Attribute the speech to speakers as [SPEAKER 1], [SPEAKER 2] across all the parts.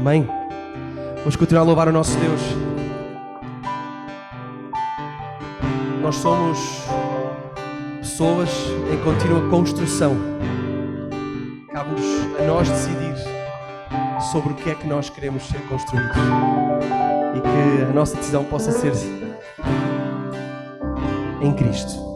[SPEAKER 1] Amém? Vamos continuar a louvar o nosso Deus. Nós somos pessoas em contínua construção. Cabe-nos a nós decidir sobre o que é que nós queremos ser construídos. E que a nossa decisão possa ser em Cristo.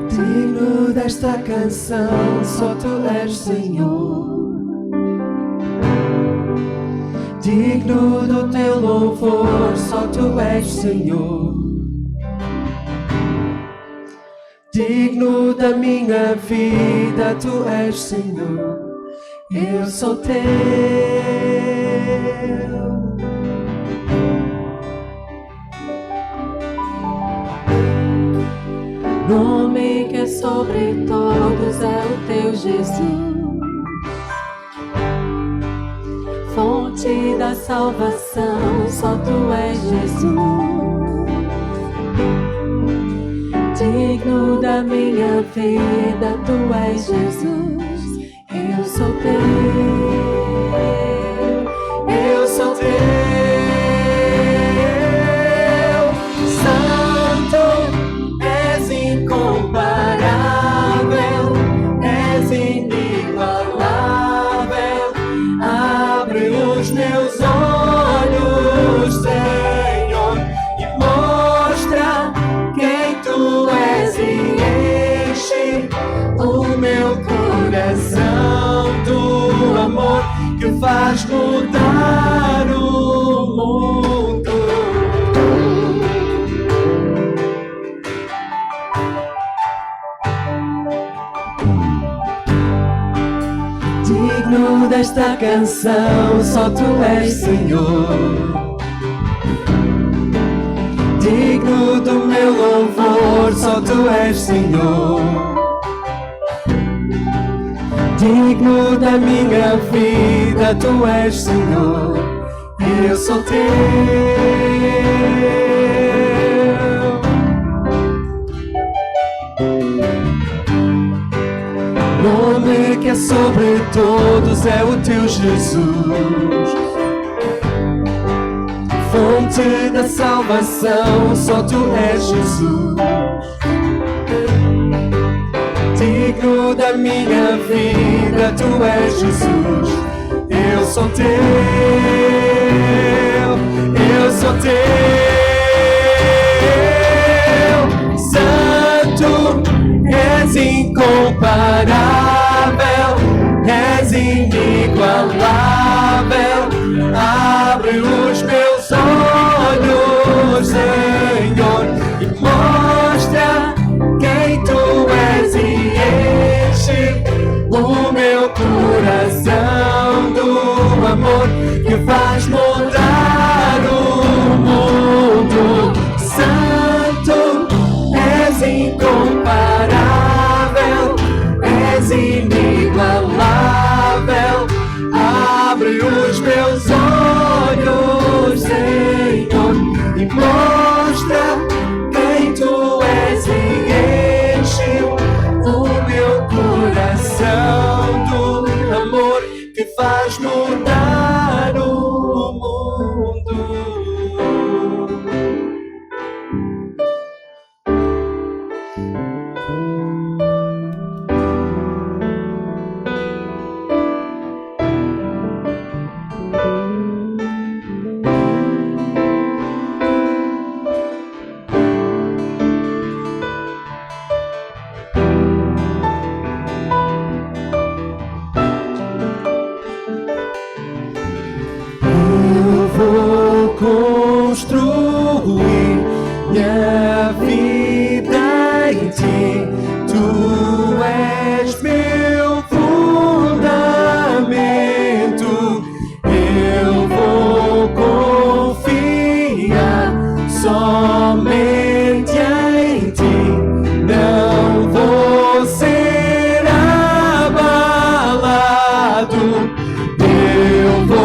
[SPEAKER 2] Digno desta canção, só Tu és Senhor. Digno do Teu louvor, só Tu és Senhor. Digno da minha vida, Tu és Senhor. Eu sou Teu. Nome que é sobre todos é o Teu Jesus. Fonte da salvação, só Tu és Jesus. Digno da minha vida, Tu és Jesus. Eu sou Teu. Eu sou Teu. Do amor que faz mudar o mundo. Digno desta canção, só Tu és Senhor. Digno do meu louvor, só Tu és Senhor. Digno da minha vida, Tu és Senhor. Eu sou Teu. Nome que é sobre todos é o Teu Jesus. Fonte da salvação, só Tu és Jesus. Digno da minha vida, Tu és Jesus. Eu sou Teu, eu sou Teu. Santo, és incomparável, és inigualável. Abre os meus olhos, Senhor, e mostra quem Tu és e enche o meu coração do amor que faz mudar o mundo. Santo, és incomparável, és inigualável. Abre os meus olhos, Senhor, e mostra quem Tu és e enche o meu coração do amor que faz mudar o mundo. Construir minha vida em Ti. Tu és meu fundamento. Eu vou confiar somente em Ti. Não vou ser abalado. Eu vou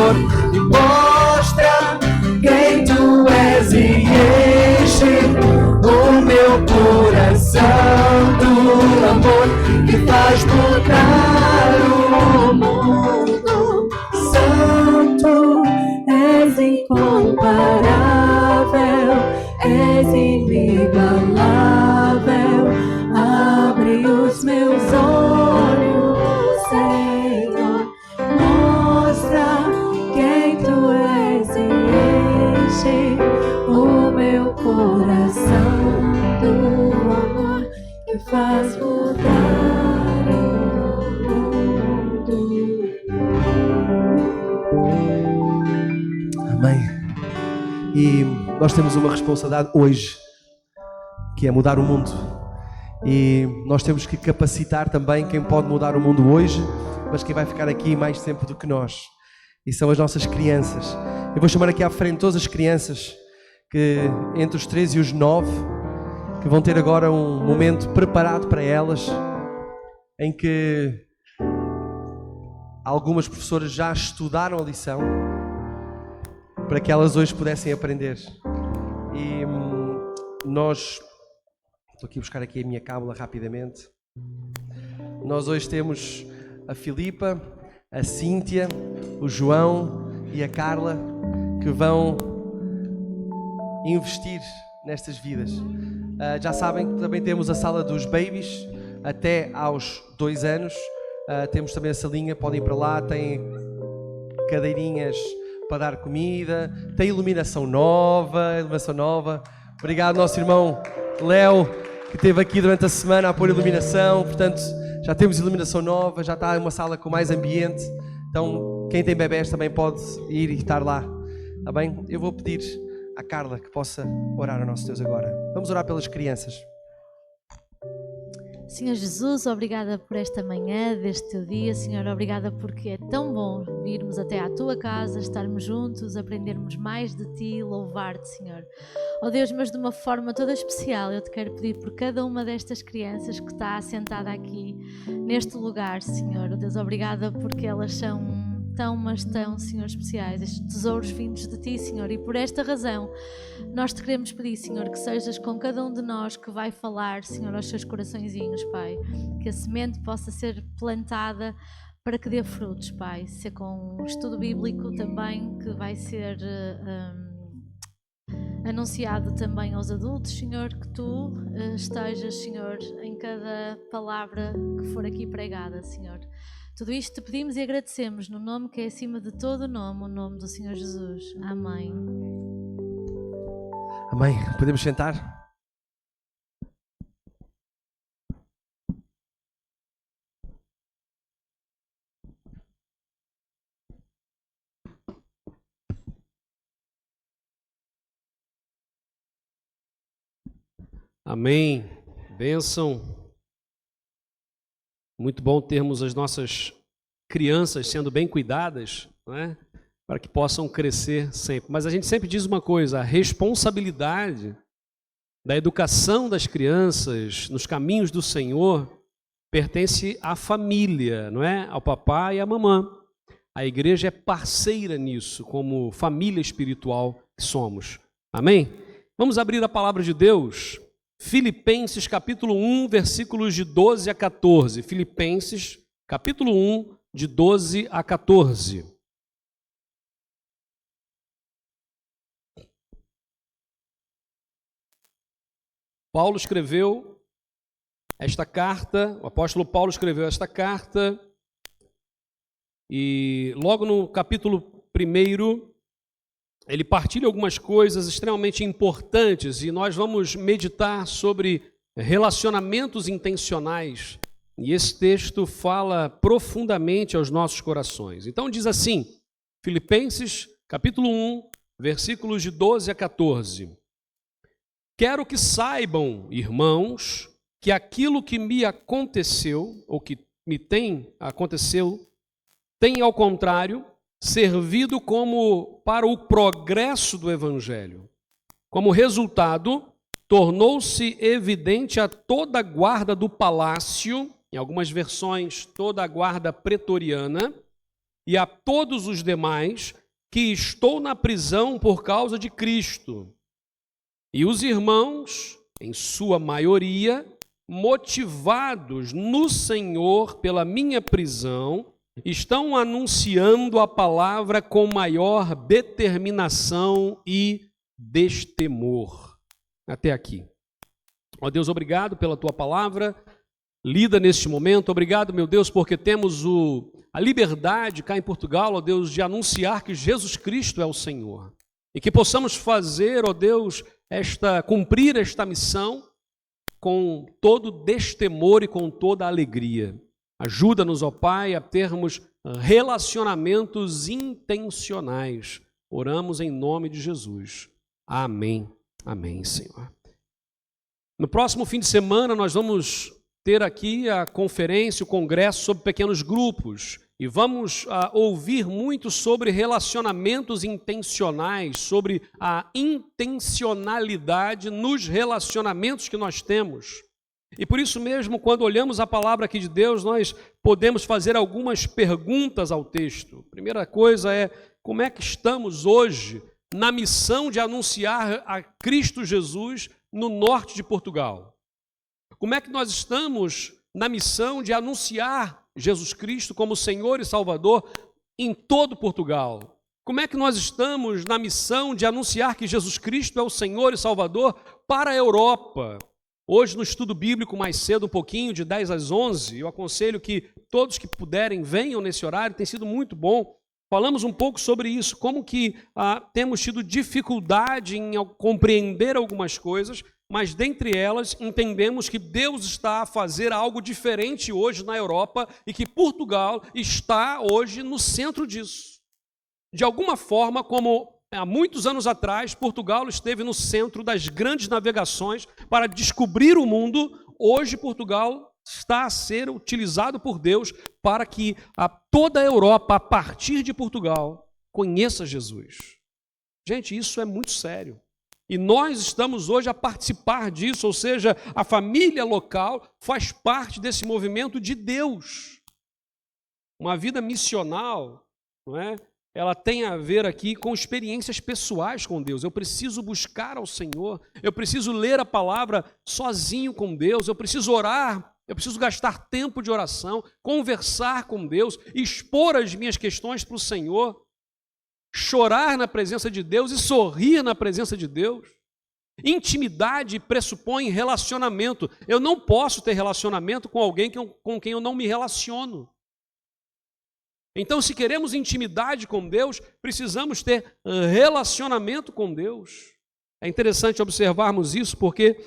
[SPEAKER 2] amor e mostra quem tu és e enche o meu coração do amor que faz mudar o mundo. Santo, és incomparável, és inigualável. Abre os meus olhos, Senhor, mostra quem tu és e enche o meu coração do amor que faz mudar o mundo.
[SPEAKER 1] Amém. E nós temos uma responsabilidade hoje, que é mudar o mundo. E nós temos que capacitar também quem pode mudar o mundo hoje, mas quem vai ficar aqui mais tempo do que nós. E são as nossas crianças. Eu vou chamar aqui à frente todas as crianças que entre os 13 e os 9, que vão ter agora um momento preparado para elas, em que algumas professoras já estudaram a lição para que elas hoje pudessem aprender. E nós... Estou aqui a buscar aqui a minha cábula rapidamente. Nós hoje temos a Filipa, a Cíntia, o João e a Carla, que vão investir nestas vidas. Já sabem que também temos a sala dos babies até aos 2 anos. Temos também a salinha, podem ir para lá, tem cadeirinhas para dar comida, tem iluminação nova. Obrigado, nosso irmão Léo, que esteve aqui durante a semana a pôr iluminação. Portanto, já temos iluminação nova, já está uma sala com mais ambiente. Então, quem tem bebés também pode ir e estar lá. Está bem? Eu vou pedir à Carla que possa orar ao nosso Deus agora. Vamos orar pelas crianças.
[SPEAKER 3] Senhor Jesus, obrigada por esta manhã deste teu dia. Senhor, obrigada porque é tão bom virmos até à tua casa, estarmos juntos, aprendermos mais de ti, louvar-te, Senhor. Ó Deus, mas de uma forma toda especial, eu te quero pedir por cada uma destas crianças que está assentada aqui neste lugar, Senhor. Ó Deus, obrigada porque elas são mas tão, Senhor, especiais, estes tesouros vindos de Ti, Senhor, e por esta razão nós te queremos pedir, Senhor, que sejas com cada um de nós que vai falar, Senhor, aos seus coraçõezinhos, Pai, que a semente possa ser plantada para que dê frutos, Pai, ser com um estudo bíblico também que vai ser anunciado também aos adultos, Senhor, que Tu estejas, Senhor, em cada palavra que for aqui pregada, Senhor. Tudo isto te pedimos e agradecemos no nome que é acima de todo nome, o nome do Senhor Jesus. Amém.
[SPEAKER 1] Amém. Podemos sentar?
[SPEAKER 4] Amém. Bênção. Muito bom termos as nossas crianças sendo bem cuidadas, não é? Para que possam crescer sempre. Mas a gente sempre diz uma coisa, a responsabilidade da educação das crianças nos caminhos do Senhor pertence à família, não é? Ao papai e à mamãe. A igreja é parceira nisso, como família espiritual que somos. Amém? Vamos abrir a palavra de Deus. Filipenses capítulo 1, versículos de 12 a 14. Filipenses capítulo 1, de 12 a 14. Paulo escreveu esta carta, o apóstolo Paulo escreveu esta carta, e logo no capítulo 1, ele partilha algumas coisas extremamente importantes e nós vamos meditar sobre relacionamentos intencionais. E esse texto fala profundamente aos nossos corações. Então diz assim, Filipenses capítulo 1, versículos de 12 a 14. Quero que saibam, irmãos, que aquilo que me aconteceu, ou que me aconteceu, tem ao contrário servido como para o progresso do Evangelho. Como resultado, tornou-se evidente a toda a guarda do palácio, em algumas versões, toda a guarda pretoriana, e a todos os demais que estou na prisão por causa de Cristo. E os irmãos, em sua maioria, motivados no Senhor pela minha prisão, estão anunciando a palavra com maior determinação e destemor. Até aqui. Ó Deus, obrigado pela tua palavra lida neste momento. Obrigado, meu Deus, porque temos a liberdade cá em Portugal, ó Deus, de anunciar que Jesus Cristo é o Senhor. E que possamos fazer, ó Deus, cumprir esta missão com todo destemor e com toda alegria. Ajuda-nos, ó Pai, a termos relacionamentos intencionais. Oramos em nome de Jesus. Amém. Amém, Senhor. No próximo fim de semana nós vamos ter aqui a conferência, o congresso sobre pequenos grupos. E vamos ouvir muito sobre relacionamentos intencionais, sobre a intencionalidade nos relacionamentos que nós temos. E por isso mesmo, quando olhamos a palavra aqui de Deus, nós podemos fazer algumas perguntas ao texto. A primeira coisa é, como é que estamos hoje na missão de anunciar a Cristo Jesus no norte de Portugal? Como é que nós estamos na missão de anunciar Jesus Cristo como Senhor e Salvador em todo Portugal? Como é que nós estamos na missão de anunciar que Jesus Cristo é o Senhor e Salvador para a Europa? Hoje, no estudo bíblico, mais cedo, um pouquinho, de 10 às 11, eu aconselho que todos que puderem venham nesse horário, tem sido muito bom. Falamos um pouco sobre isso, como que temos tido dificuldade em compreender algumas coisas, mas dentre elas entendemos que Deus está a fazer algo diferente hoje na Europa e que Portugal está hoje no centro disso. De alguma forma, como há muitos anos atrás, Portugal esteve no centro das grandes navegações para descobrir o mundo. Hoje, Portugal está a ser utilizado por Deus para que toda a Europa, a partir de Portugal, conheça Jesus. Gente, isso é muito sério. E nós estamos hoje a participar disso, ou seja, a família local faz parte desse movimento de Deus. Uma vida missional, não é? Ela tem a ver aqui com experiências pessoais com Deus. Eu preciso buscar ao Senhor, eu preciso ler a palavra sozinho com Deus, eu preciso orar, eu preciso gastar tempo de oração, conversar com Deus, expor as minhas questões para o Senhor, chorar na presença de Deus e sorrir na presença de Deus. Intimidade pressupõe relacionamento. Eu não posso ter relacionamento com alguém com quem eu não me relaciono. Então, se queremos intimidade com Deus, precisamos ter relacionamento com Deus. É interessante observarmos isso, porque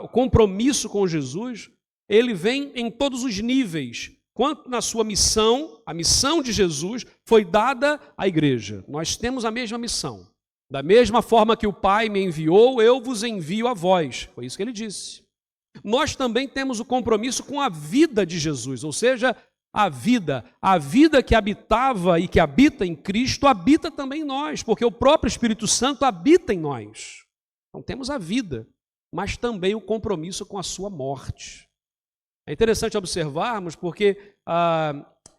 [SPEAKER 4] o compromisso com Jesus, ele vem em todos os níveis. Quanto na sua missão, a missão de Jesus foi dada à igreja. Nós temos a mesma missão. Da mesma forma que o Pai me enviou, eu vos envio a vós. Foi isso que ele disse. Nós também temos o compromisso com a vida de Jesus, ou seja, a vida que habitava e que habita em Cristo, habita também em nós, porque o próprio Espírito Santo habita em nós. Então temos a vida, mas também o compromisso com a sua morte. É interessante observarmos porque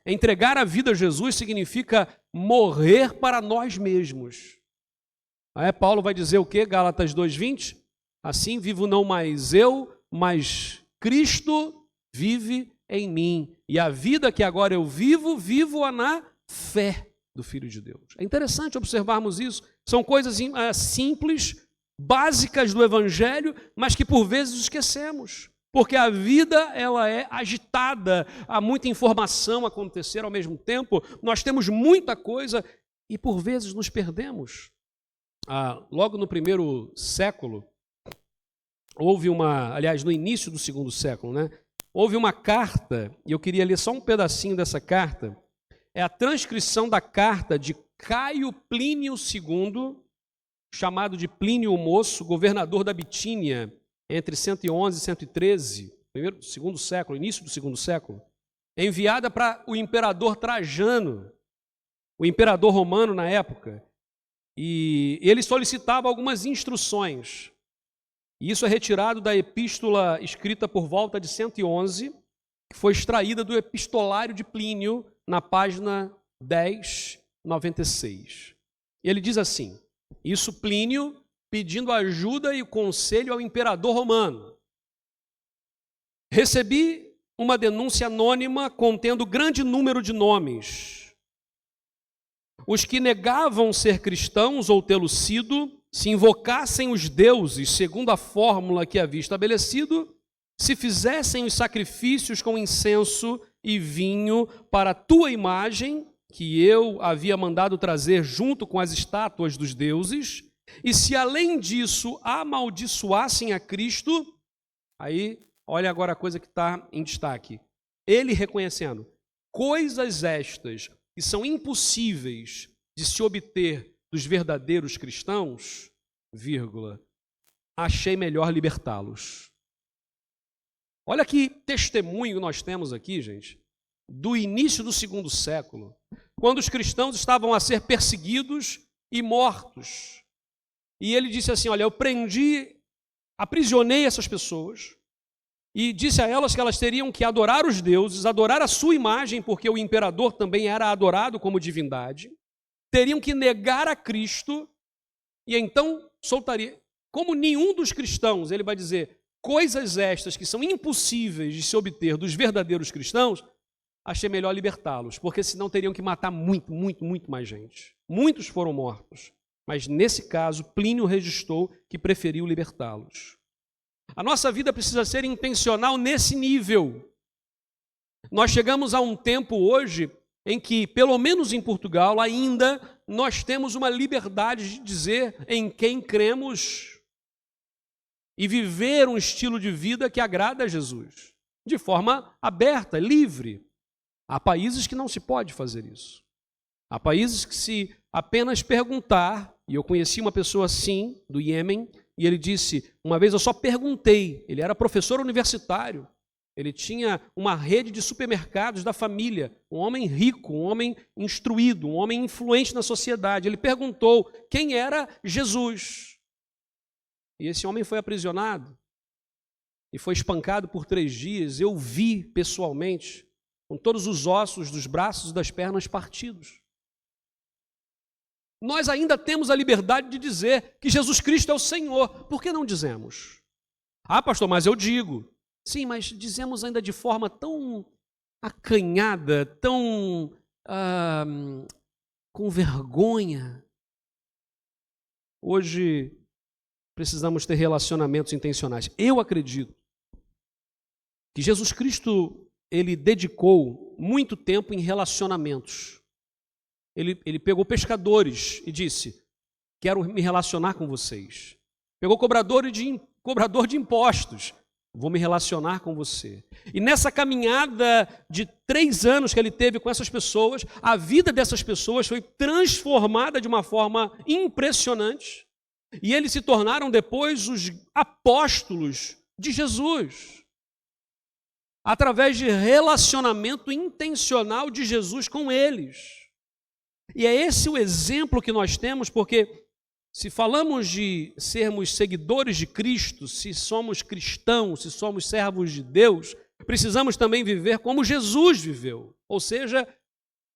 [SPEAKER 4] entregar a vida a Jesus significa morrer para nós mesmos. Paulo vai dizer o quê? Gálatas 2:20? Assim vivo não mais eu, mas Cristo vive em mim. E a vida que agora eu vivo-a na fé do Filho de Deus. É interessante observarmos isso. São coisas simples, básicas do Evangelho, mas que por vezes esquecemos. Porque a vida, ela é agitada, há muita informação acontecer ao mesmo tempo, nós temos muita coisa e por vezes nos perdemos. Logo no primeiro século, no início do segundo século, né? Houve uma carta, e eu queria ler só um pedacinho dessa carta, é a transcrição da carta de Caio Plínio II, chamado de Plínio o Moço, governador da Bitínia, entre 111 e 113, segundo século, início do segundo século, enviada para o imperador Trajano, o imperador romano na época, e ele solicitava algumas instruções. E isso é retirado da epístola escrita por volta de 111, que foi extraída do epistolário de Plínio, na página 10:96. E ele diz assim, isso Plínio pedindo ajuda e conselho ao imperador romano. Recebi uma denúncia anônima contendo grande número de nomes. Os que negavam ser cristãos ou tê-lo sido, se invocassem os deuses segundo a fórmula que havia estabelecido, se fizessem os sacrifícios com incenso e vinho para a tua imagem, que eu havia mandado trazer junto com as estátuas dos deuses, e se além disso amaldiçoassem a Cristo, aí olha agora a coisa que está em destaque. Ele reconhecendo, coisas estas que são impossíveis de se obter dos verdadeiros cristãos, vírgula, achei melhor libertá-los. Olha que testemunho nós temos aqui, gente, do início do segundo século, quando os cristãos estavam a ser perseguidos e mortos. E ele disse assim, olha, eu aprisionei essas pessoas e disse a elas que elas teriam que adorar os deuses, adorar a sua imagem, porque o imperador também era adorado como divindade, teriam que negar a Cristo e então soltaria. Como nenhum dos cristãos, ele vai dizer, coisas estas que são impossíveis de se obter dos verdadeiros cristãos, achei melhor libertá-los, porque senão teriam que matar muito mais gente. Muitos foram mortos, mas nesse caso, Plínio registrou que preferiu libertá-los. A nossa vida precisa ser intencional nesse nível. Nós chegamos a um tempo hoje em que, pelo menos em Portugal, ainda nós temos uma liberdade de dizer em quem cremos e viver um estilo de vida que agrada a Jesus, de forma aberta, livre. Há países que não se pode fazer isso. Há países que se apenas perguntar, e eu conheci uma pessoa assim, do Iêmen, e ele disse, uma vez eu só perguntei, ele era professor universitário, ele tinha uma rede de supermercados da família, um homem rico, um homem instruído, um homem influente na sociedade. Ele perguntou quem era Jesus. E esse homem foi aprisionado e foi espancado por 3 dias. Eu vi pessoalmente, com todos os ossos dos braços e das pernas partidos. Nós ainda temos a liberdade de dizer que Jesus Cristo é o Senhor. Por que não dizemos? Ah, pastor, mas eu digo. Sim, mas dizemos ainda de forma tão acanhada, tão com vergonha. Hoje precisamos ter relacionamentos intencionais. Eu acredito que Jesus Cristo, ele dedicou muito tempo em relacionamentos. Ele pegou pescadores e disse, quero me relacionar com vocês. Pegou cobrador de impostos, vou me relacionar com você. E nessa caminhada de 3 anos que ele teve com essas pessoas, a vida dessas pessoas foi transformada de uma forma impressionante. E eles se tornaram depois os apóstolos de Jesus, através de relacionamento intencional de Jesus com eles. E é esse o exemplo que nós temos, porque se falamos de sermos seguidores de Cristo, se somos cristãos, se somos servos de Deus, precisamos também viver como Jesus viveu. Ou seja,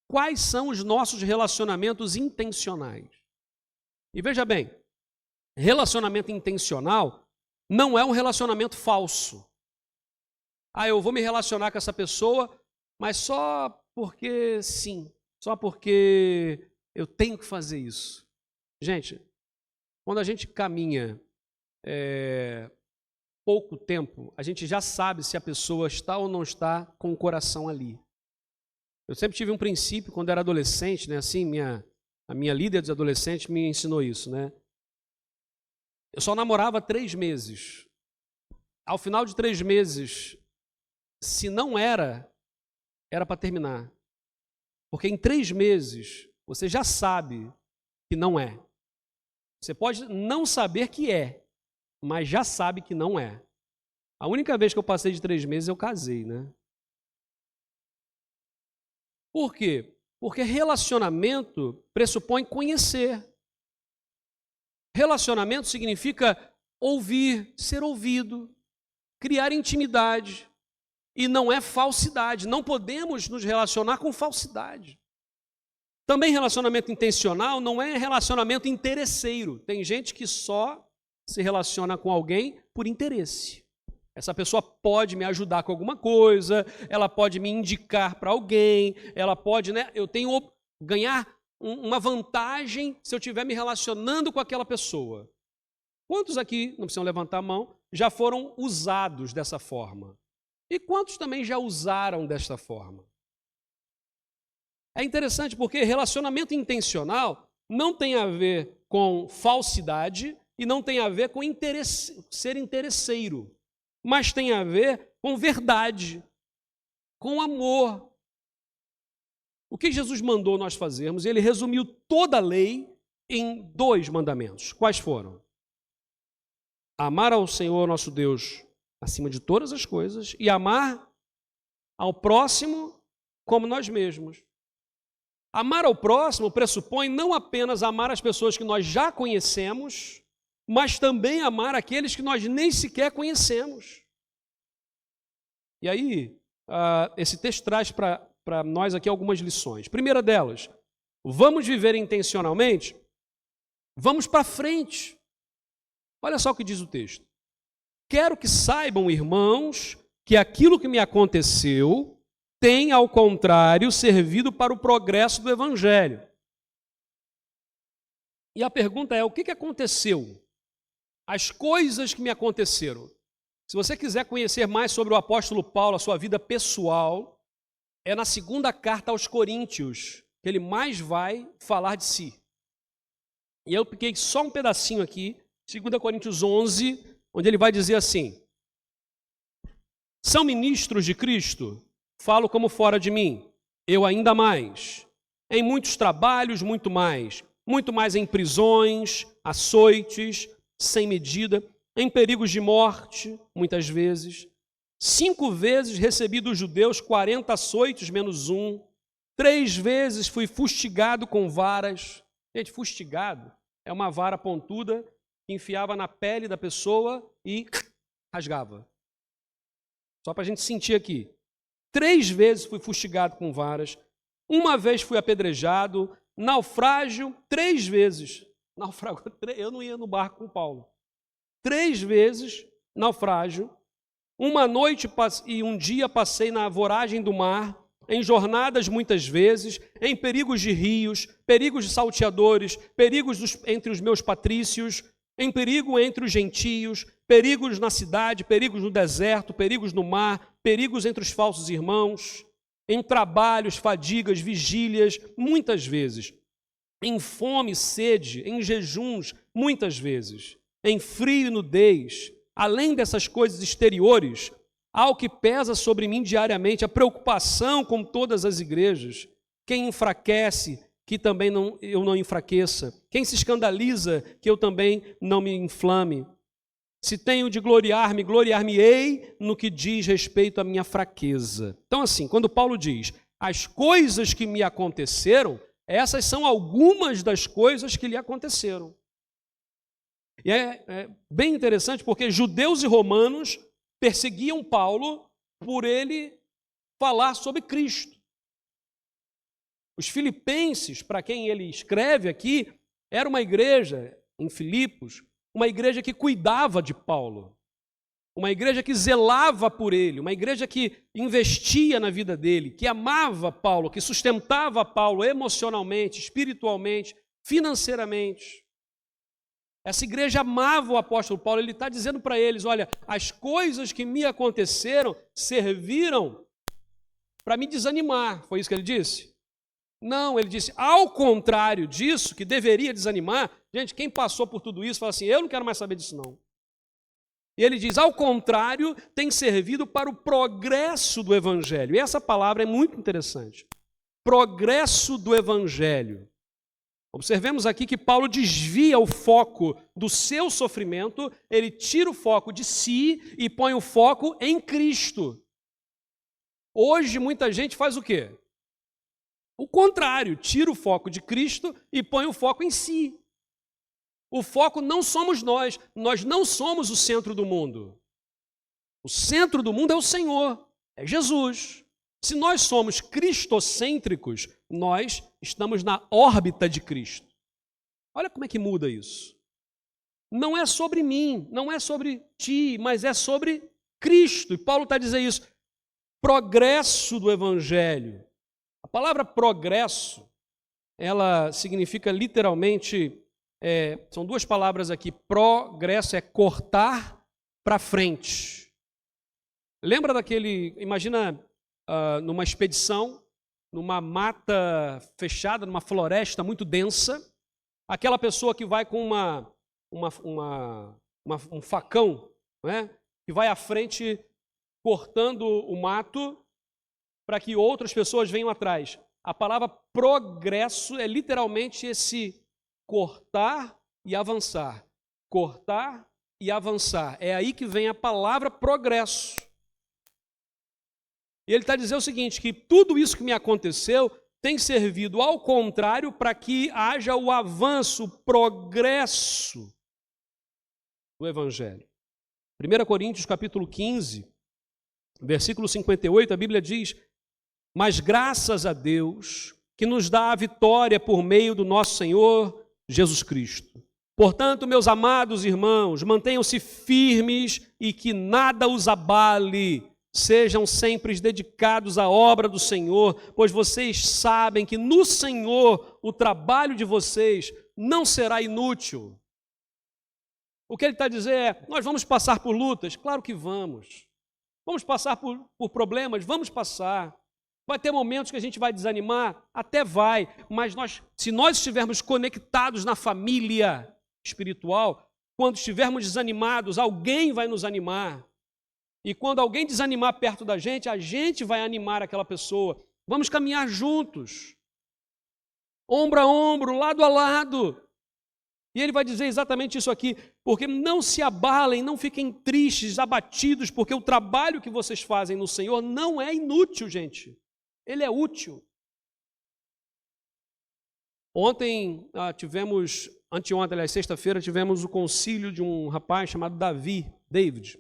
[SPEAKER 4] quais são os nossos relacionamentos intencionais? E veja bem, relacionamento intencional não é um relacionamento falso. Ah, eu vou me relacionar com essa pessoa, mas só porque sim, só porque eu tenho que fazer isso. Gente, quando a gente caminha pouco tempo, a gente já sabe se a pessoa está ou não está com o coração ali. Eu sempre tive um princípio quando era adolescente, né? Assim, a minha líder dos adolescentes me ensinou isso, né? Eu só namorava 3 meses. Ao final de 3 meses, se não era para terminar. Porque em 3 meses, você já sabe que não é. Você pode não saber que é, mas já sabe que não é. A única vez que eu passei de 3 meses, eu casei, né? Por quê? Porque relacionamento pressupõe conhecer. Relacionamento significa ouvir, ser ouvido, criar intimidade. E não é falsidade. Não podemos nos relacionar com falsidade. Também relacionamento intencional não é relacionamento interesseiro. Tem gente que só se relaciona com alguém por interesse. Essa pessoa pode me ajudar com alguma coisa, ela pode me indicar para alguém, ela pode, eu tenho ganhar uma vantagem se eu estiver me relacionando com aquela pessoa. Quantos aqui, não precisam levantar a mão, já foram usados dessa forma? E quantos também já usaram desta forma? É interessante porque relacionamento intencional não tem a ver com falsidade e não tem a ver com ser interesseiro, mas tem a ver com verdade, com amor. O que Jesus mandou nós fazermos, ele resumiu toda a lei em 2 mandamentos. Quais foram? Amar ao Senhor nosso Deus acima de todas as coisas e amar ao próximo como nós mesmos. Amar ao próximo pressupõe não apenas amar as pessoas que nós já conhecemos, mas também amar aqueles que nós nem sequer conhecemos. E aí, esse texto traz para nós aqui algumas lições. Primeira delas, vamos viver intencionalmente? Vamos para frente. Olha só o que diz o texto. Quero que saibam, irmãos, que aquilo que me aconteceu tem, ao contrário, servido para o progresso do Evangelho. E a pergunta é, o que aconteceu? As coisas que me aconteceram. Se você quiser conhecer mais sobre o apóstolo Paulo, a sua vida pessoal, é na 2ª carta aos Coríntios que ele mais vai falar de si. E eu peguei só um pedacinho aqui, 2 Coríntios 11, onde ele vai dizer assim: são ministros de Cristo? Falo como fora de mim, eu ainda mais. Em muitos trabalhos, muito mais em prisões, açoites, sem medida, em perigos de morte, muitas vezes. 5 vezes recebi dos judeus 40 açoites menos 1. 3 vezes fui fustigado com varas. Gente, fustigado é uma vara pontuda que enfiava na pele da pessoa e rasgava. Só para a gente sentir aqui. 3 vezes fui fustigado com varas. 1 vez fui apedrejado. Naufrágio 3 vezes. Eu não ia no barco com Paulo. 3 vezes naufrágio. 1 noite e 1 dia passei na voragem do mar, em jornadas muitas vezes, em perigos de rios, perigos de salteadores, perigos entre os meus patrícios, em perigo entre os gentios, perigos na cidade, perigos no deserto, perigos no mar, perigos entre os falsos irmãos, em trabalhos, fadigas, vigílias, muitas vezes, em fome, sede, em jejuns, muitas vezes, em frio e nudez. Além dessas coisas exteriores, há o que pesa sobre mim diariamente, a preocupação com todas as igrejas. Quem enfraquece, que também eu não enfraqueça. Quem se escandaliza, que eu também não me inflame. Se tenho de gloriar-me, gloriar-me-ei no que diz respeito à minha fraqueza. Então, assim, quando Paulo diz, as coisas que me aconteceram, essas são algumas das coisas que lhe aconteceram. E é bem interessante porque judeus e romanos perseguiam Paulo por ele falar sobre Cristo. Os filipenses, para quem ele escreve aqui, era uma igreja, em Filipos, uma igreja que cuidava de Paulo, uma igreja que zelava por ele, uma igreja que investia na vida dele, que amava Paulo, que sustentava Paulo emocionalmente, espiritualmente, financeiramente. Essa igreja amava o apóstolo Paulo, ele está dizendo para eles, olha, as coisas que me aconteceram serviram para me desanimar, foi isso que ele disse? Não, ele disse, ao contrário disso, que deveria desanimar, gente, quem passou por tudo isso, fala assim, eu não quero mais saber disso não. E ele diz, ao contrário, tem servido para o progresso do Evangelho. E essa palavra é muito interessante. Progresso do Evangelho. Observemos aqui que Paulo desvia o foco do seu sofrimento, ele tira o foco de si e põe o foco em Cristo. Hoje muita gente faz o quê? O contrário, tira o foco de Cristo e põe o foco em si. O foco não somos nós não somos o centro do mundo. O centro do mundo é o Senhor, é Jesus. Se nós somos cristocêntricos, nós estamos na órbita de Cristo. Olha como é que muda isso. Não é sobre mim, não é sobre ti, mas é sobre Cristo. E Paulo está dizendo isso. Progresso do Evangelho. A palavra progresso, ela significa literalmente, são duas palavras aqui. Progresso é cortar para frente. Lembra daquele, imagina numa expedição, numa mata fechada, numa floresta muito densa, aquela pessoa que vai com um facão, né, que vai à frente cortando o mato para que outras pessoas venham atrás. A palavra progresso é literalmente esse cortar e avançar. Cortar e avançar. É aí que vem a palavra progresso. E ele está dizendo o seguinte, que tudo isso que me aconteceu tem servido ao contrário para que haja o avanço, o progresso do Evangelho. 1 Coríntios capítulo 15, versículo 58, a Bíblia diz: mas graças a Deus que nos dá a vitória por meio do nosso Senhor Jesus Cristo. Portanto, meus amados irmãos, mantenham-se firmes e que nada os abale. Sejam sempre dedicados à obra do Senhor, pois vocês sabem que no Senhor o trabalho de vocês não será inútil. O que ele está dizendo é, nós vamos passar por lutas? Claro que vamos. Vamos passar por problemas? Vamos passar. Vai ter momentos que a gente vai desanimar? Até vai. Mas se nós estivermos conectados na família espiritual, quando estivermos desanimados, alguém vai nos animar. E quando alguém desanimar perto da gente, a gente vai animar aquela pessoa. Vamos caminhar juntos. Ombro a ombro, lado a lado. E ele vai dizer exatamente isso aqui, porque não se abalem, não fiquem tristes, abatidos, porque o trabalho que vocês fazem no Senhor não é inútil, gente. Ele é útil. Anteontem, aliás, sexta-feira, tivemos o concílio de um rapaz chamado David.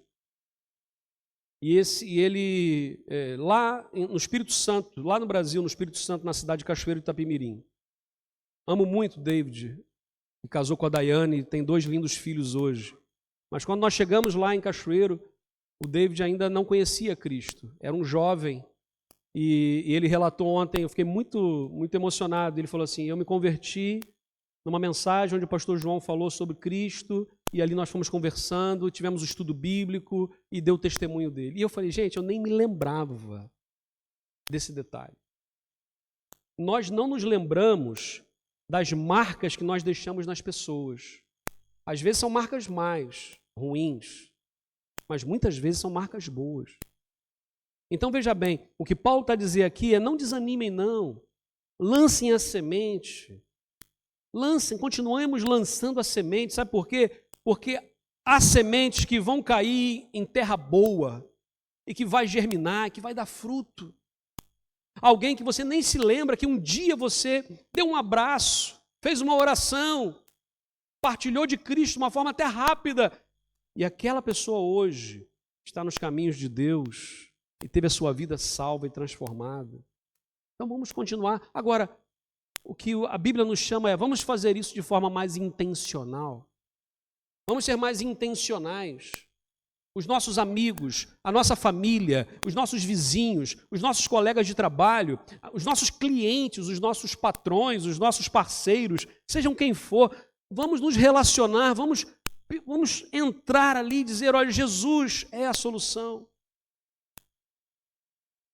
[SPEAKER 4] E ele, lá no Espírito Santo, lá no Brasil, no Espírito Santo, na cidade de Cachoeiro de Itapemirim. Amo muito David, que casou com a Daiane, e tem 2 lindos filhos hoje. Mas quando nós chegamos lá em Cachoeiro, o David ainda não conhecia Cristo, era um jovem. E ele relatou ontem, eu fiquei muito, muito emocionado. Ele falou assim, eu me converti numa mensagem onde o pastor João falou sobre Cristo, e ali nós fomos conversando, tivemos o estudo bíblico e deu o testemunho dele. E eu falei, gente, eu nem me lembrava desse detalhe. Nós não nos lembramos das marcas que nós deixamos nas pessoas. Às vezes são marcas mais ruins, mas muitas vezes são marcas boas. Então veja bem, o que Paulo está dizendo aqui é não desanimem não, lancem a semente, continuemos lançando a semente, sabe por quê? Porque há sementes que vão cair em terra boa e que vai germinar, que vai dar fruto. Alguém que você nem se lembra que um dia você deu um abraço, fez uma oração, partilhou de Cristo de uma forma até rápida, e aquela pessoa hoje está nos caminhos de Deus e teve a sua vida salva e transformada. Então vamos continuar. Agora, o que a Bíblia nos chama é, vamos fazer isso de forma mais intencional. Vamos ser mais intencionais. Os nossos amigos, a nossa família, os nossos vizinhos, os nossos colegas de trabalho, os nossos clientes, os nossos patrões, os nossos parceiros, sejam quem for, vamos nos relacionar, vamos entrar ali e dizer, olha, Jesus é a solução.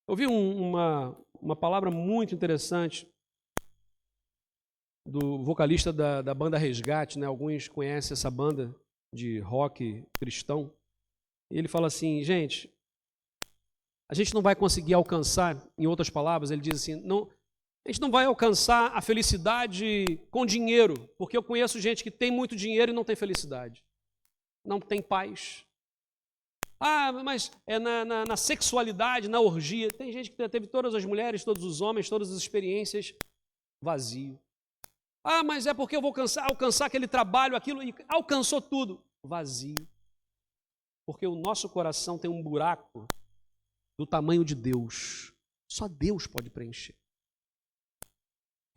[SPEAKER 4] Eu vi uma palavra muito interessante do vocalista da banda Resgate, né? Alguns conhecem essa banda de rock cristão. E ele fala assim, gente, a gente não vai conseguir alcançar, em outras palavras, ele diz assim, a gente não vai alcançar a felicidade com dinheiro, porque eu conheço gente que tem muito dinheiro e não tem felicidade, não tem paz. Ah, mas é na sexualidade, na orgia. Tem gente que teve todas as mulheres, todos os homens, todas as experiências, vazio. Ah, mas é porque eu vou alcançar aquele trabalho, aquilo, e alcançou tudo, vazio. Porque o nosso coração tem um buraco do tamanho de Deus. Só Deus pode preencher.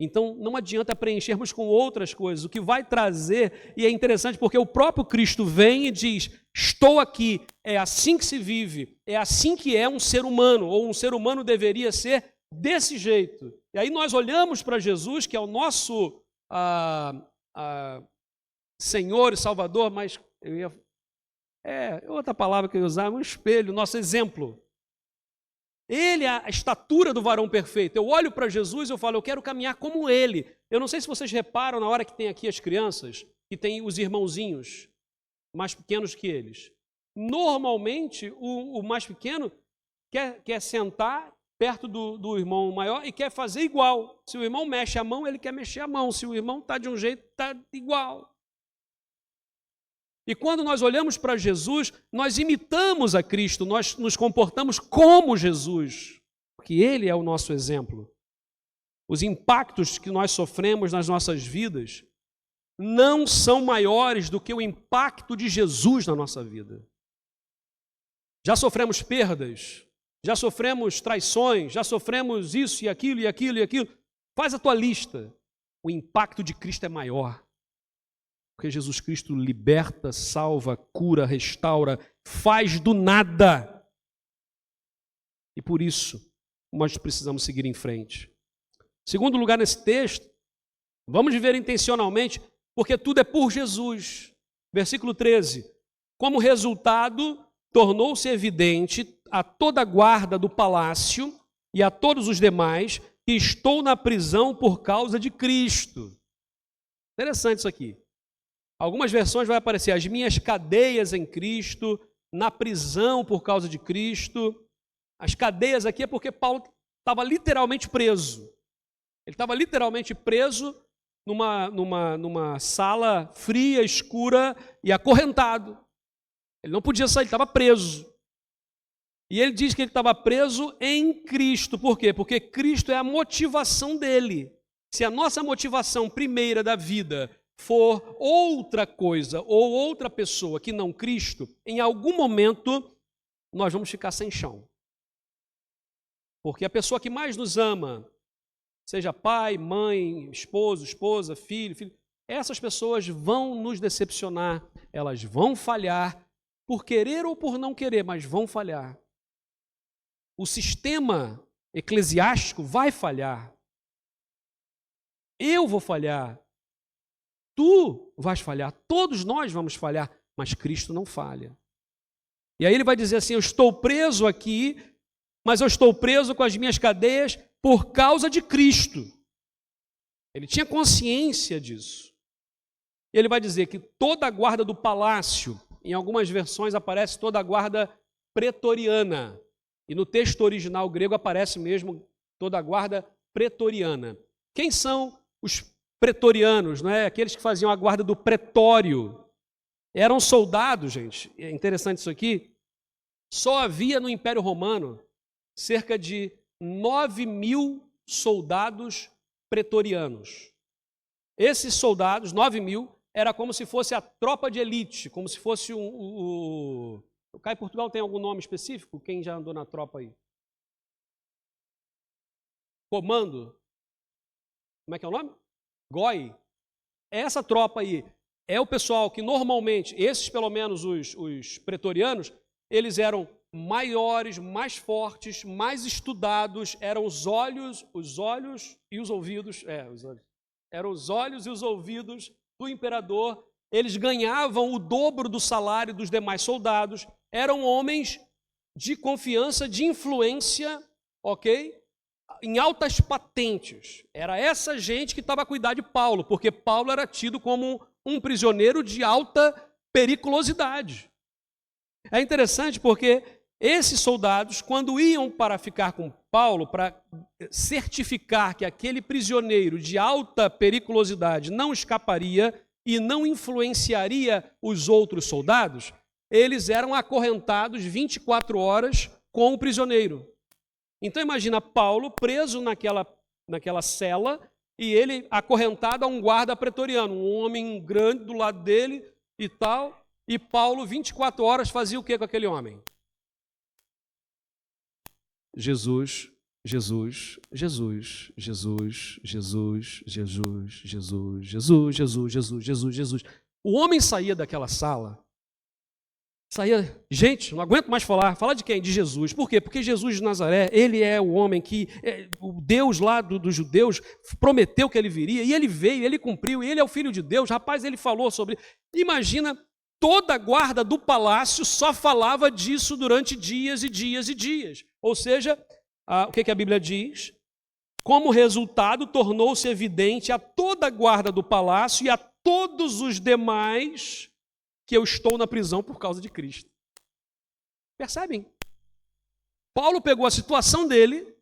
[SPEAKER 4] Então, não adianta preenchermos com outras coisas. O que vai trazer, e é interessante porque o próprio Cristo vem e diz, estou aqui, é assim que se vive, é assim que é um ser humano, ou um ser humano deveria ser desse jeito. E aí nós olhamos para Jesus, que é o nosso Senhor e Salvador, mas outra palavra que eu ia usar, um espelho, nosso exemplo. Ele é a estatura do varão perfeito. Eu olho para Jesus e eu falo, eu quero caminhar como ele. Eu não sei se vocês reparam na hora que tem aqui as crianças, que tem os irmãozinhos mais pequenos que eles. Normalmente, o mais pequeno quer sentar perto do irmão maior e quer fazer igual. Se o irmão mexe a mão, ele quer mexer a mão. Se o irmão está de um jeito, está igual. E quando nós olhamos para Jesus, nós imitamos a Cristo, nós nos comportamos como Jesus, porque Ele é o nosso exemplo. Os impactos que nós sofremos nas nossas vidas não são maiores do que o impacto de Jesus na nossa vida. Já sofremos perdas, já sofremos traições, já sofremos isso e aquilo e aquilo e aquilo. Faz a tua lista. O impacto de Cristo é maior. Porque Jesus Cristo liberta, salva, cura, restaura, faz do nada. E por isso, nós precisamos seguir em frente. Segundo lugar nesse texto, vamos viver intencionalmente, porque tudo é por Jesus. Versículo 13. Como resultado, tornou-se evidente a toda a guarda do palácio e a todos os demais que estou na prisão por causa de Cristo. Interessante isso aqui. Algumas versões vai aparecer as minhas cadeias em Cristo, na prisão por causa de Cristo. As cadeias aqui é porque Paulo estava literalmente preso. Ele estava literalmente preso numa sala fria, escura e acorrentado. Ele não podia sair, ele estava preso. E ele diz que ele estava preso em Cristo. Por quê? Porque Cristo é a motivação dele. Se a nossa motivação primeira da vida for outra coisa ou outra pessoa que não Cristo, em algum momento nós vamos ficar sem chão. Porque a pessoa que mais nos ama, seja pai, mãe, esposo, esposa, filho, essas pessoas vão nos decepcionar, elas vão falhar, por querer ou por não querer, mas vão falhar. O sistema eclesiástico vai falhar. Eu vou falhar. Tu vais falhar, todos nós vamos falhar, mas Cristo não falha. E aí ele vai dizer assim, eu estou preso aqui, mas eu estou preso com as minhas cadeias por causa de Cristo. Ele tinha consciência disso. Ele vai dizer que toda a guarda do palácio, em algumas versões aparece toda a guarda pretoriana, e no texto original grego aparece mesmo toda a guarda pretoriana. Quem são os pretorianos, não é? Aqueles que faziam a guarda do pretório. Eram soldados, gente, é interessante isso aqui, só havia no Império Romano cerca de 9.000 soldados pretorianos. Esses soldados, 9.000, era como se fosse a tropa de elite, como se fosse o Cá em Portugal tem algum nome específico? Quem já andou na tropa aí? Comando? Como é que é o nome? GOI. Essa tropa aí é o pessoal que normalmente, esses pelo menos os pretorianos, eles eram maiores, mais fortes, mais estudados, eram os olhos e os ouvidos, eram os olhos e os ouvidos do imperador, eles ganhavam o dobro do salário dos demais soldados, eram homens de confiança, de influência, ok? Em altas patentes. Era essa gente que estava a cuidar de Paulo, porque Paulo era tido como um prisioneiro de alta periculosidade. É interessante porque esses soldados, quando iam para ficar com Paulo, para certificar que aquele prisioneiro de alta periculosidade não escaparia e não influenciaria os outros soldados, eles eram acorrentados 24 horas com o prisioneiro. Então imagina Paulo preso naquela cela e ele acorrentado a um guarda pretoriano, um homem grande do lado dele e tal, e Paulo 24 horas fazia o que com aquele homem? Jesus Jesus, Jesus, Jesus, Jesus, Jesus, Jesus, Jesus, Jesus, Jesus, Jesus, Jesus. O homem saía daquela sala, gente, não aguento mais falar. Falar de quem? De Jesus. Por quê? Porque Jesus de Nazaré, ele é o homem que, o Deus lá dos judeus, prometeu que ele viria, e ele veio, ele cumpriu, e ele é o Filho de Deus. Rapaz, ele falou sobre... Imagina, toda a guarda do palácio só falava disso durante dias e dias e dias. Ou seja... o que a Bíblia diz? Como resultado, tornou-se evidente a toda a guarda do palácio e a todos os demais que eu estou na prisão por causa de Cristo. Percebem? Paulo pegou a situação dele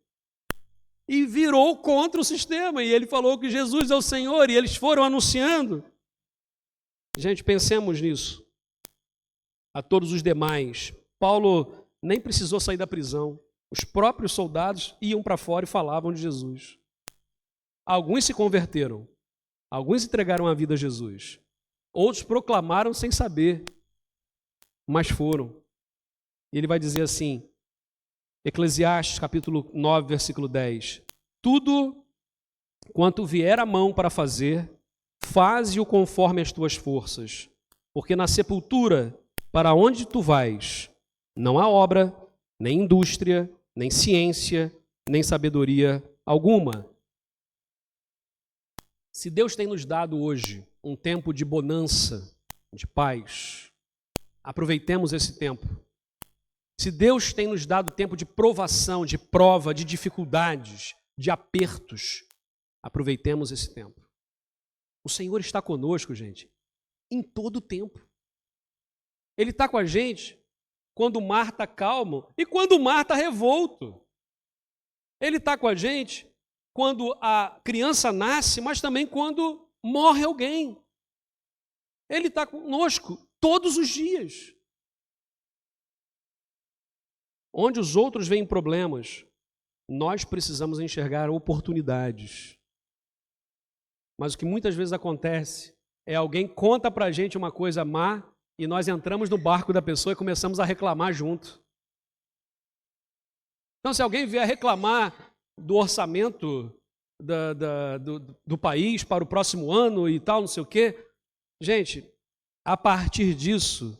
[SPEAKER 4] e virou contra o sistema, e ele falou que Jesus é o Senhor, e eles foram anunciando. Gente, pensemos nisso. A todos os demais. Paulo nem precisou sair da prisão. Os próprios soldados iam para fora e falavam de Jesus. Alguns se converteram, alguns entregaram a vida a Jesus, outros proclamaram sem saber, mas foram. E ele vai dizer assim, Eclesiastes capítulo 9, versículo 10, tudo quanto vier à mão para fazer, faze-o conforme as tuas forças, porque na sepultura, para onde tu vais, não há obra, nem indústria, nem ciência, nem sabedoria alguma. Se Deus tem nos dado hoje um tempo de bonança, de paz, aproveitemos esse tempo. Se Deus tem nos dado tempo de provação, de prova, de dificuldades, de apertos, aproveitemos esse tempo. O Senhor está conosco, gente, em todo o tempo. Ele está com a gente quando o mar está calmo e quando o mar está revolto. Ele está com a gente quando a criança nasce, mas também quando morre alguém. Ele está conosco todos os dias. Onde os outros veem problemas, nós precisamos enxergar oportunidades. Mas o que muitas vezes acontece é alguém conta para a gente uma coisa má e nós entramos no barco da pessoa e começamos a reclamar junto. Então, se alguém vier reclamar do orçamento do país para o próximo ano e tal, não sei o quê, gente, a partir disso,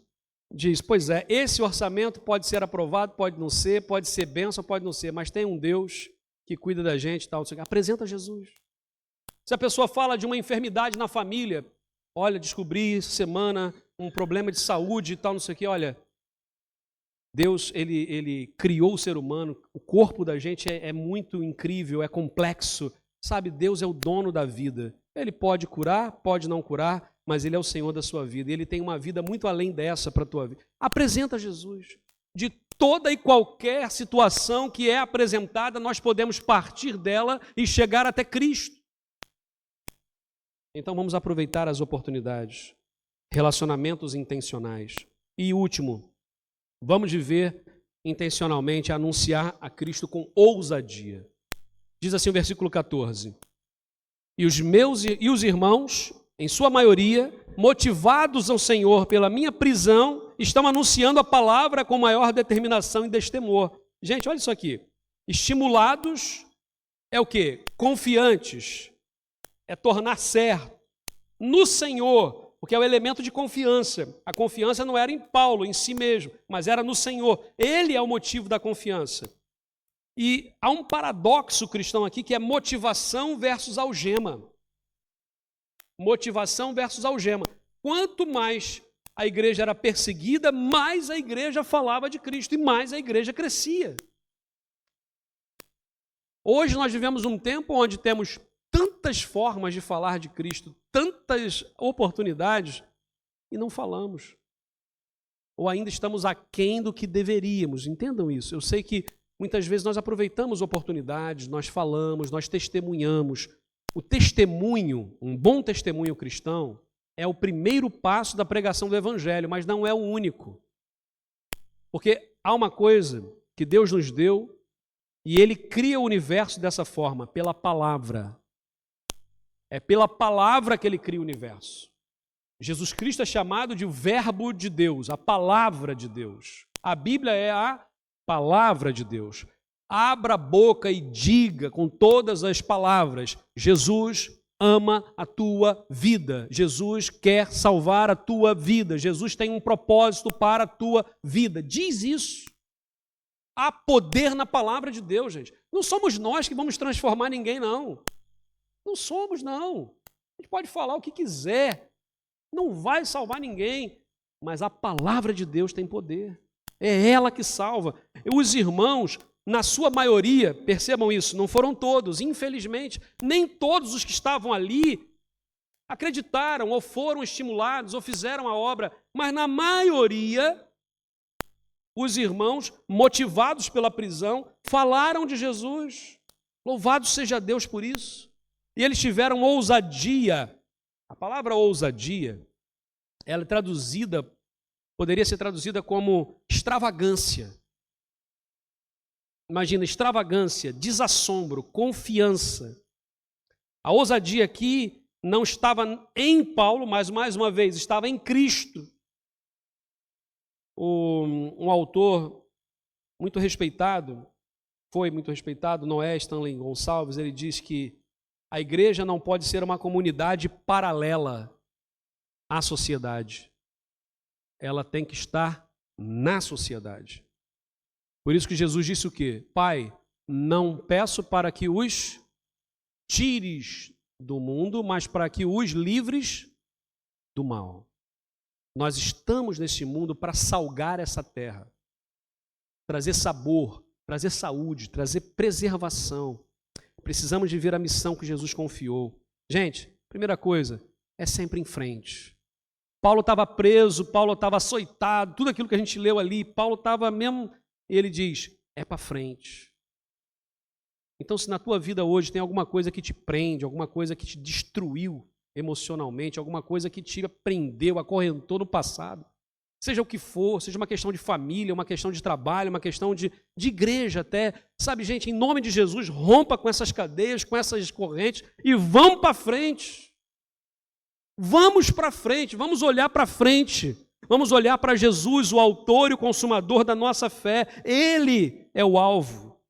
[SPEAKER 4] diz, pois é, esse orçamento pode ser aprovado, pode não ser, pode ser bênção, pode não ser, mas tem um Deus que cuida da gente e tal, não sei o quê. Apresenta Jesus. Se a pessoa fala de uma enfermidade na família, olha, descobri essa semana um problema de saúde e tal, não sei o quê, olha, Deus, ele criou o ser humano, o corpo da gente é muito incrível, é complexo, sabe, Deus é o dono da vida, ele pode curar, pode não curar, mas ele é o Senhor da sua vida, e ele tem uma vida muito além dessa para a tua vida. Apresenta Jesus. De toda e qualquer situação que é apresentada, nós podemos partir dela e chegar até Cristo. Então vamos aproveitar as oportunidades, relacionamentos intencionais. E último, vamos viver intencionalmente, anunciar a Cristo com ousadia. Diz assim o versículo 14, e os irmãos, em sua maioria, motivados ao Senhor pela minha prisão, estão anunciando a palavra com maior determinação e destemor. Gente, olha isso aqui, estimulados é o quê? Confiantes. É tornar certo no Senhor, porque é o elemento de confiança. A confiança não era em Paulo, em si mesmo, mas era no Senhor. Ele é o motivo da confiança. E há um paradoxo cristão aqui, que é motivação versus algema. Motivação versus algema. Quanto mais a igreja era perseguida, mais a igreja falava de Cristo e mais a igreja crescia. Hoje nós vivemos um tempo onde temos tantas formas de falar de Cristo, tantas oportunidades, e não falamos. Ou ainda estamos aquém do que deveríamos. Entendam isso. Eu sei que muitas vezes nós aproveitamos oportunidades, nós falamos, nós testemunhamos. O testemunho, um bom testemunho cristão, é o primeiro passo da pregação do Evangelho, mas não é o único. Porque há uma coisa que Deus nos deu, e Ele cria o universo dessa forma, pela palavra. É pela palavra que Ele cria o universo. Jesus Cristo é chamado de o Verbo de Deus, a palavra de Deus. A Bíblia é a palavra de Deus. abra a boca e diga com todas as palavras: Jesus ama a tua vida, Jesus quer salvar a tua vida, Jesus tem um propósito para a tua vida. Diz isso. Há poder na palavra de Deus, gente. Não somos nós que vamos transformar ninguém, não. Não somos, não. A gente pode falar o que quiser, não vai salvar ninguém, mas a palavra de Deus tem poder. É ela que salva. Os irmãos, na sua maioria, percebam isso, não foram todos, infelizmente, nem todos os que estavam ali acreditaram, ou foram estimulados, ou fizeram a obra, mas na maioria, os irmãos, motivados pela prisão, falaram de Jesus. Louvado seja Deus por isso. E eles tiveram ousadia. A palavra ousadia, ela é traduzida, poderia ser traduzida como extravagância. Imagina, extravagância, desassombro, confiança. A ousadia aqui não estava em Paulo, mas mais uma vez, estava em Cristo. Um autor muito respeitado, foi muito respeitado, Noé Stanley Gonçalves, ele diz que a igreja não pode ser uma comunidade paralela à sociedade. Ela tem que estar na sociedade. Por isso que Jesus disse o quê? Pai, não peço para que os tires do mundo, mas para que os livres do mal. Nós estamos nesse mundo para salgar essa terra, trazer sabor, trazer saúde, trazer preservação. Precisamos viver a missão que Jesus confiou. Gente, primeira coisa, é sempre em frente. Paulo estava preso, Paulo estava açoitado, tudo aquilo que a gente leu ali, Paulo estava mesmo, e ele diz, é para frente. Então, se na tua vida hoje tem alguma coisa que te prende, alguma coisa que te destruiu emocionalmente, alguma coisa que te prendeu, acorrentou no passado, seja o que for, seja uma questão de família, uma questão de trabalho, uma questão de igreja até, sabe, gente, em nome de Jesus, rompa com essas cadeias, com essas correntes e vamos para frente. Vamos para frente, vamos olhar para frente, vamos olhar para Jesus, o autor e o consumador da nossa fé. Ele é o alvo.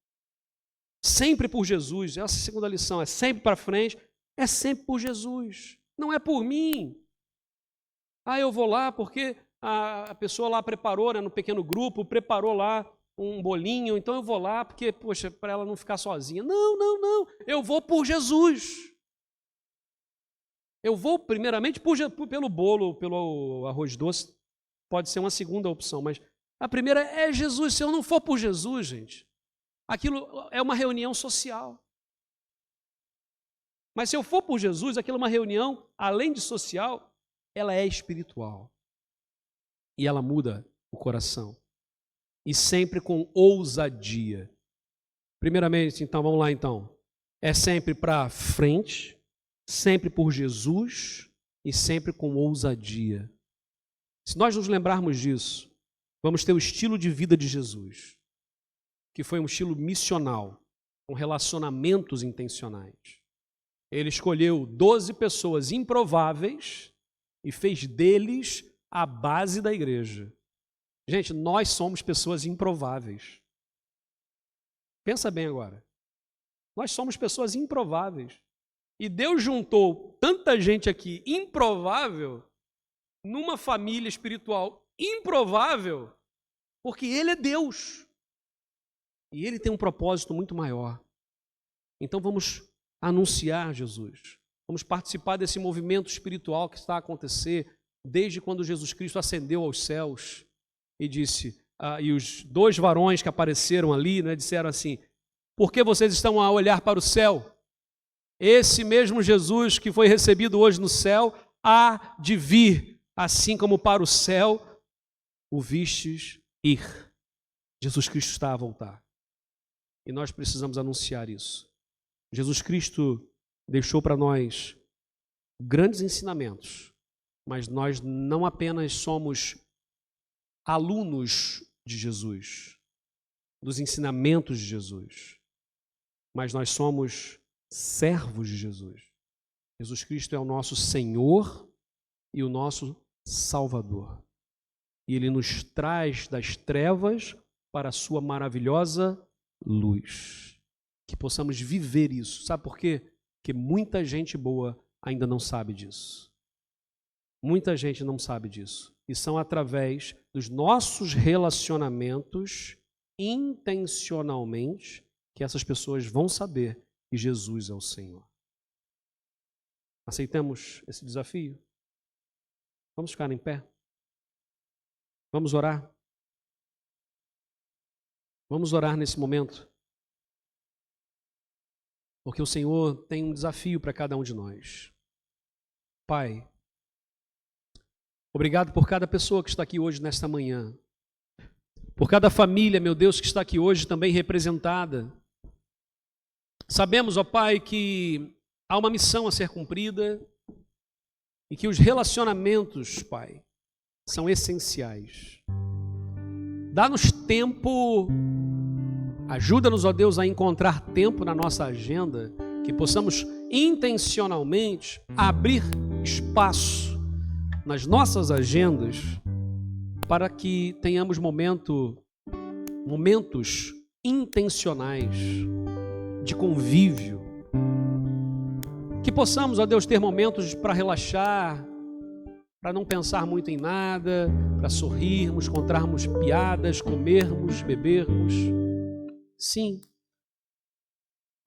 [SPEAKER 4] Sempre por Jesus. Essa é a segunda lição, é sempre para frente, é sempre por Jesus. Não é por mim. Eu vou lá porque a pessoa lá preparou, né, no pequeno grupo, preparou lá um bolinho, então eu vou lá porque, poxa, para ela não ficar sozinha. Não. Eu vou por Jesus. Eu vou primeiramente pelo bolo, pelo arroz doce, pode ser uma segunda opção, mas a primeira é Jesus. Se eu não for por Jesus, gente, aquilo é uma reunião social. Mas se eu for por Jesus, aquilo é uma reunião, além de social, ela é espiritual. E ela muda o coração. E sempre com ousadia. Primeiramente, então, vamos lá então. É sempre para frente, sempre por Jesus e sempre com ousadia. Se nós nos lembrarmos disso, vamos ter o estilo de vida de Jesus, que foi um estilo missional, com relacionamentos intencionais. Ele escolheu 12 pessoas improváveis e fez deles a base da igreja. Gente, nós somos pessoas improváveis. Pensa bem agora. Nós somos pessoas improváveis. E Deus juntou tanta gente aqui improvável numa família espiritual improvável, porque Ele é Deus. E Ele tem um propósito muito maior. Então vamos anunciar Jesus. Vamos participar desse movimento espiritual que está a acontecer desde quando Jesus Cristo ascendeu aos céus e disse, e os 2 varões que apareceram ali, né, disseram assim, por que vocês estão a olhar para o céu? Esse mesmo Jesus que foi recebido hoje no céu há de vir, assim como para o céu o vistes ir. Jesus Cristo está a voltar. E nós precisamos anunciar isso. Jesus Cristo deixou para nós grandes ensinamentos, mas nós não apenas somos alunos de Jesus, dos ensinamentos de Jesus, mas nós somos servos de Jesus. Jesus Cristo é o nosso Senhor e o nosso Salvador. E Ele nos traz das trevas para a sua maravilhosa luz. Que possamos viver isso. Sabe por quê? Porque muita gente boa ainda não sabe disso. Muita gente não sabe disso. E são através dos nossos relacionamentos, intencionalmente, que essas pessoas vão saber que Jesus é o Senhor. Aceitamos esse desafio? Vamos ficar em pé? Vamos orar? Vamos orar nesse momento? Porque o Senhor tem um desafio para cada um de nós. Pai, obrigado por cada pessoa que está aqui hoje, nesta manhã. Por cada família, meu Deus, que está aqui hoje também representada. Sabemos, ó Pai, que há uma missão a ser cumprida e que os relacionamentos, Pai, são essenciais. Dá-nos tempo, ajuda-nos, ó Deus, a encontrar tempo na nossa agenda, que possamos intencionalmente abrir espaço nas nossas agendas para que tenhamos momentos intencionais de convívio. Que possamos, ó Deus, ter momentos para relaxar, para não pensar muito em nada, para sorrirmos, contarmos piadas, comermos, bebermos. Sim.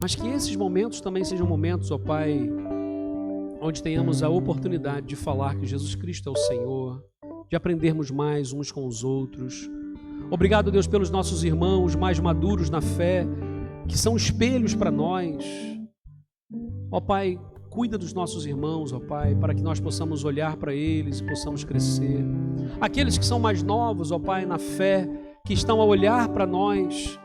[SPEAKER 4] Mas que esses momentos também sejam momentos, ó Pai, onde tenhamos a oportunidade de falar que Jesus Cristo é o Senhor, de aprendermos mais uns com os outros. Obrigado, Deus, pelos nossos irmãos mais maduros na fé, que são espelhos para nós. Ó Pai, cuida dos nossos irmãos, ó Pai, para que nós possamos olhar para eles e possamos crescer. Aqueles que são mais novos, ó Pai, na fé, que estão a olhar para nós,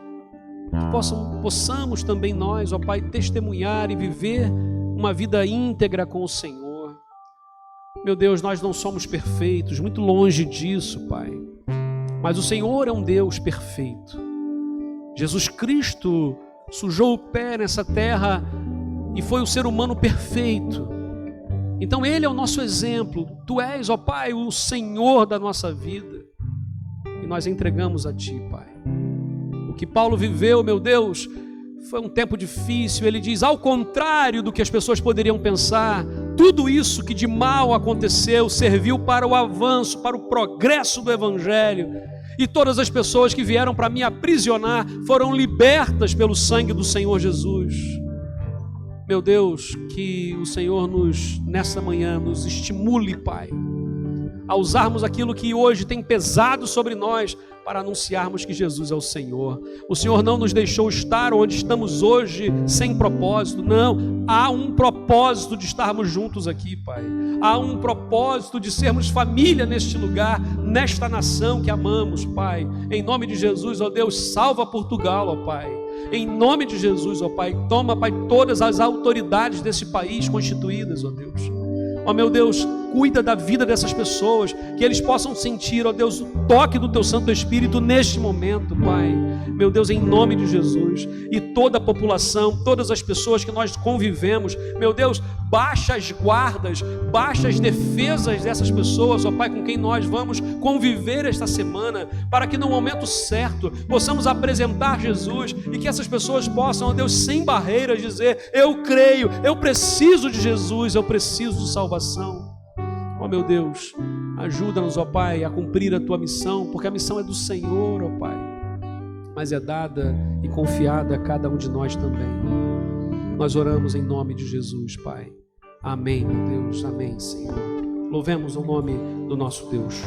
[SPEAKER 4] que possamos também nós, ó Pai, testemunhar e viver uma vida íntegra com o Senhor. Meu Deus, nós não somos perfeitos, muito longe disso, Pai. Mas o Senhor é um Deus perfeito. Jesus Cristo sujou o pé nessa terra e foi o ser humano perfeito. Então Ele é o nosso exemplo. Tu és, ó Pai, o Senhor da nossa vida. E nós entregamos a Ti, Pai. O que Paulo viveu, meu Deus, foi um tempo difícil. Ele diz, ao contrário do que as pessoas poderiam pensar, tudo isso que de mal aconteceu serviu para o avanço, para o progresso do Evangelho. E todas as pessoas que vieram para me aprisionar foram libertas pelo sangue do Senhor Jesus. Meu Deus, que o Senhor nessa manhã, nos estimule, Pai, a usarmos aquilo que hoje tem pesado sobre nós para anunciarmos que Jesus é o Senhor. O Senhor não nos deixou estar onde estamos hoje sem propósito. Não, há um propósito de estarmos juntos aqui, Pai. Há um propósito de sermos família neste lugar, nesta nação que amamos, Pai. Em nome de Jesus, ó Deus, salva Portugal, ó Pai. Em nome de Jesus, ó Pai, toma, Pai, todas as autoridades desse país constituídas, ó Deus. Ó meu Deus, cuida da vida dessas pessoas, que eles possam sentir, ó Deus, o toque do Teu Santo Espírito neste momento, Pai. Meu Deus, em nome de Jesus. E toda a população, todas as pessoas que nós convivemos, meu Deus, baixa as guardas, baixa as defesas dessas pessoas, ó Pai, com quem nós vamos conviver esta semana, para que no momento certo possamos apresentar Jesus e que essas pessoas possam, ó Deus, sem barreiras dizer, eu creio, eu preciso de Jesus, eu preciso de salvação. Ó meu Deus, ajuda-nos, ó Pai, a cumprir a Tua missão, porque a missão é do Senhor, ó Pai, mas é dada e confiada a cada um de nós também. Nós oramos em nome de Jesus, Pai. Amém, meu Deus, amém, Senhor. Louvemos o nome do nosso Deus.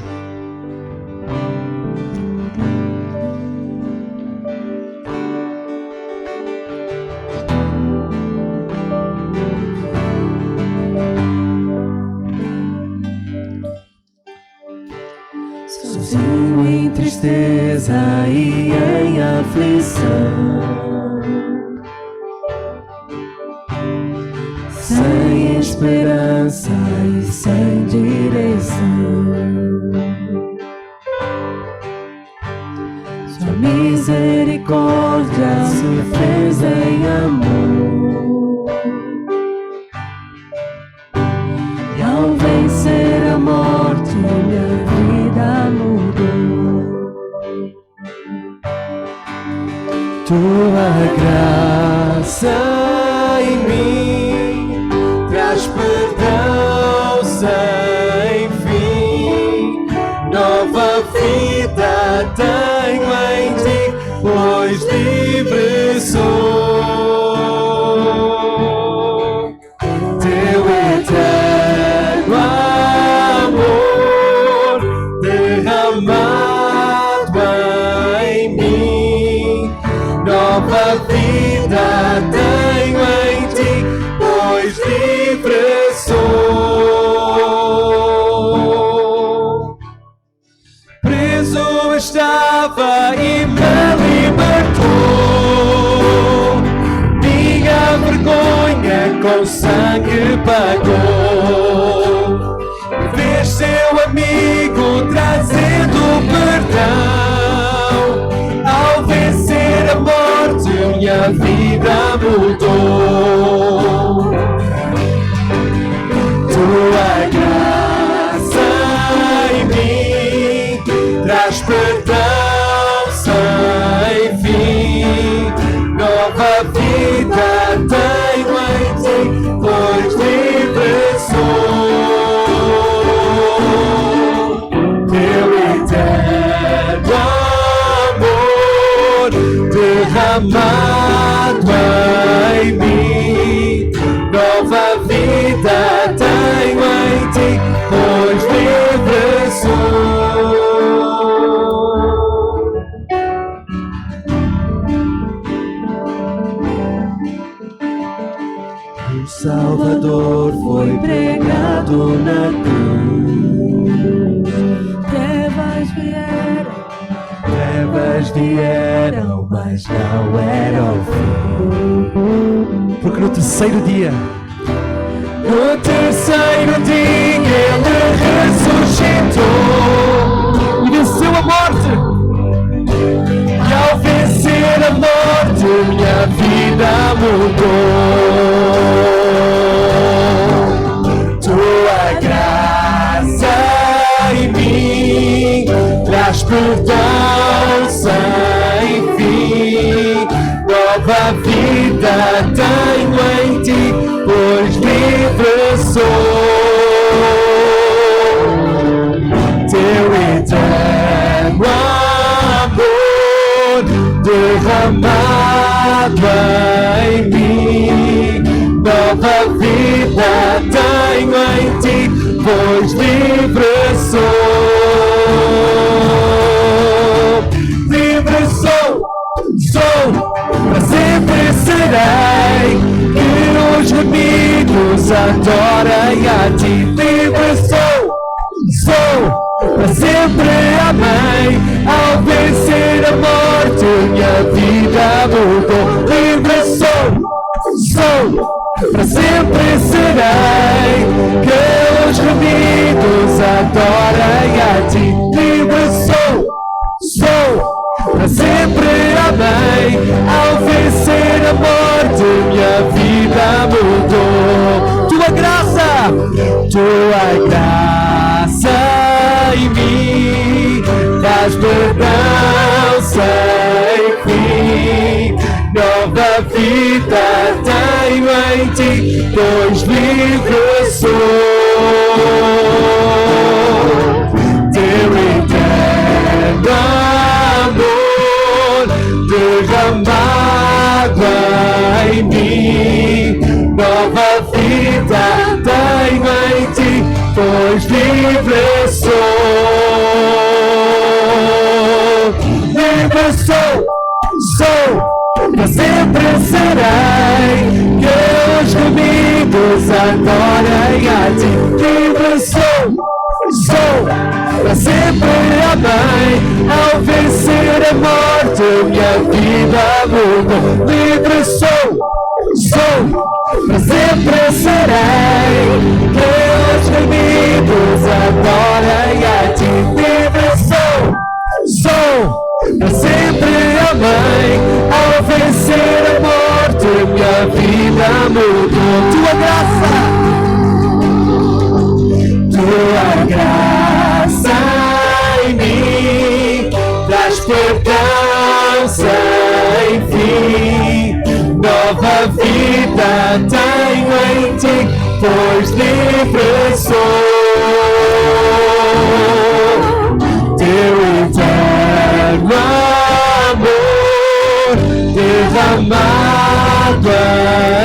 [SPEAKER 2] Sozinho em tristeza e em aflição, sem esperança e sem direção, Sua misericórdia se fez em amor, e ao vencer a morte minha vida mudou. Tua teu sangue pagou. Fez seu amigo trazendo perdão. Ao vencer a morte, minha vida mudou. Tua graça em mim traz perdão sem fim. Nova vida tenho em ti, pois livre sou. Teu eterno amor derramado em mim. Nova vida tenho em ti, pois livre sou. O Salvador foi pregado na cruz. Trevas vieram, mas não era o fim.
[SPEAKER 1] Porque no terceiro dia
[SPEAKER 2] No terceiro dia ele ressuscitou
[SPEAKER 1] e venceu a morte.
[SPEAKER 2] e ao vencer a morte minha vida mudou. Tua graça em mim traz perdão sem fim. Nova vida tenho em ti, pois livre sou. Teu eterno amor derramado em mim. Nova vida tenho em ti, pois livre sou. Livre sou, para sempre serei. Que os remidos adorem a ti. Livre sou, para sempre amei. Ao vencer a morte minha vida mudou. Livre sou, para sempre serei. Que os remidos adorem a ti. Livre sou, para sempre amei. Ao vencer a morte minha vida mudou. Tua graça em mim traz perdão sem fim. Nova vida tenho em ti, pois livre sou. Teu eterno amor derramado em mim. Nova vida tenho em ti, pois livre sou. Livre sou, para sempre serei. Que os remidos adorem a ti. Livre sou, para sempre amei. Ao vencer a morte minha vida mudou. Livre sou, para sempre serei. Que os remidos adorem a ti. Livre sou, para sempre amei. Ao vencer a morte minha vida mudou. Tua graça em mim traz perdão sem fim. Nova vida tenho em ti, pois livre sou. Teu eterno amor derramado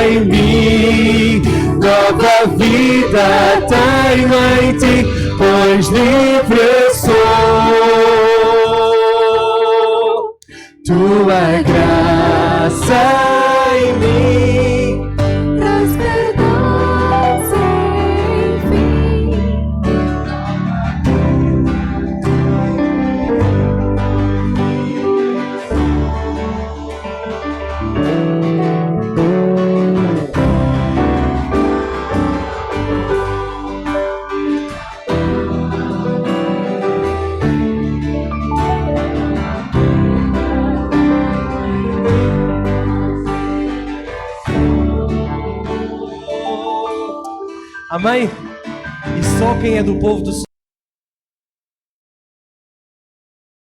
[SPEAKER 2] em mim. Nova vida tenho em ti, pois livre sou. Tua graça em mim traz perdão sem fim.
[SPEAKER 1] Amém? E só quem é do povo do Senhor